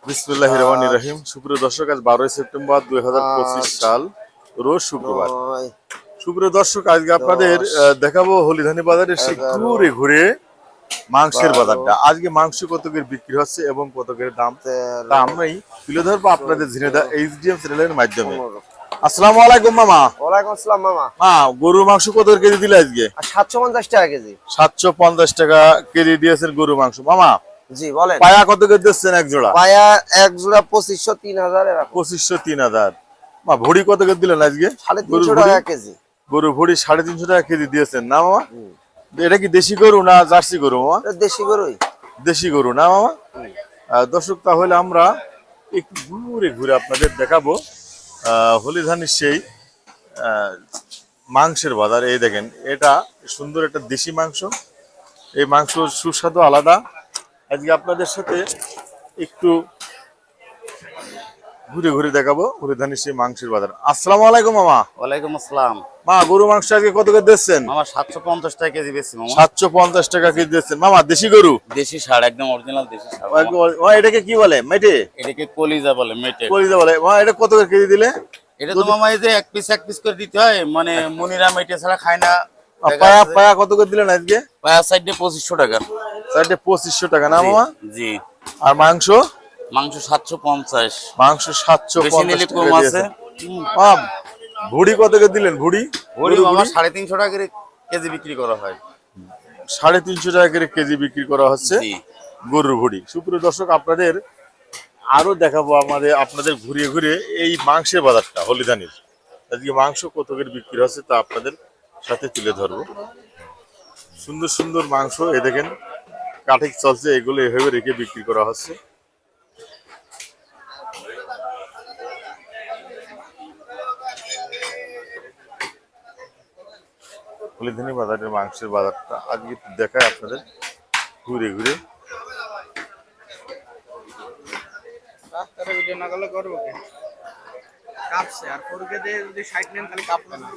বিসমিল্লাহির রহমানির রহিম। সুপ্রিয় দর্শক, আজ 12 সেপ্টেম্বর 2025 সাল, রোজ শুক্রবার। সুপ্রিয় দর্শক, আজকে আপনাদের দেখাবো হলিধানি বাজারের সেই ঘুরে ঘুরে মাংসের বাজারটা। আজকে মাংস কত করে বিক্রি হচ্ছে এবং কত করে দাম, তা আমরাই তুলে ধরবো আপনাদের ঝিনেদা এইচডিএম চ্যানেলের মাধ্যমে। আসসালামু আলাইকুম মামা। ওয়ালাইকুম আসসালাম মামা। গরুর মাংস কত করে কেজি দিলে আজকে? 750 টাকা কেজি। 750 টাকা কেজি দিয়েছেন গরুর মাংস। মামা জি বলেন। পায়া কত করে দিচ্ছেন এক জোড়া? পায়া এক জোড়া 2500 3000 এরকম। 2500 3000। মা ভুড়ি কত করে দিলেন আজকে? 350 টাকা কেজি। গরুর ভুড়ি 350 টাকা কেজি দিয়েছেন না মামা? এটা কি দেশি গরু না জার্সি গরু মামা? এটা দেশি গরুই। দেশি গরু না মামা? দর্শক, তাহলে আমরা একটু ঘুরে ঘুরে আপনাদের দেখাবো হলিধানির সেই মাংসের বাজার। এই দেখেন, এটা সুন্দর একটা দেশি মাংস। এই মাংস সুস্বাদু আলাদা। আজকে আপনাদের সাথে একটু ঘুরে ঘুরে দেখাবো হলিধানির সেই মাংসের বাজার। আসসালামু আলাইকুম মামা। ওয়ালাইকুম আসসালাম। মা গরু মাংস আজকে কত করে দিচ্ছেন? মামা 750 টাকা কেজি বেশি মামা। 750 টাকা কেজি দিচ্ছেন মামা। দেশি গরু? দেশি ষাঁড়, একদম অরিজিনাল দেশি ষাঁড়। এটাকে কি বলে? মেটে? এটাকে কলিজা বলে, মেটে। কলিজা বলে। এটা কত করে কেজি দিলে? এটা তো মামা এই যে এক পিস করে দিতে হয়, মানে মুনিরা মেটে ছাড়া খায় না। পায়া পায়া কত করে দিলেন আজকে? পায়া সাইডে 2500 টাকা। সাইডে 2500 টাকা না মামা? জি। আর মাংস? মাংস 750। মাংস 750 বেশি নিলে কম টাকা আছে। দিয়েছেন। ভুড়ি কত করে দিলেন? ভুড়ি ভুড়ি মামা 350 টাকা করে কেজি বিক্রি করা হয়। 350 টাকা করে কেজি বিক্রি করা হচ্ছে জি। গরুর ভুড়ি। সুপ্রিয় দর্শক, আপনাদের আরো দেখাবো আপনাদের ঘুরিয়ে ঘুরিয়ে এই মাংসের বাজারটা হলিধানির। আজকে মাংস কত করে বিক্রি হচ্ছে তা আপনাদের সাথে তুলে ধরবো। সুন্দর সুন্দর মাংস, এ দেখেন কাঠিক চলছে, এগুলো এভাবে রেখে বিক্রি করা হচ্ছে। হলিধানি বাজারের মাংসের বাজারটা আজকে দেখায় আপনাদের ঘুরে ঘুরে। ভিডিও না করলে করবো কি? কাঁপছে আর ফোরকে দিয়ে যদি 60 নেন তাহলে কাঁপবে না।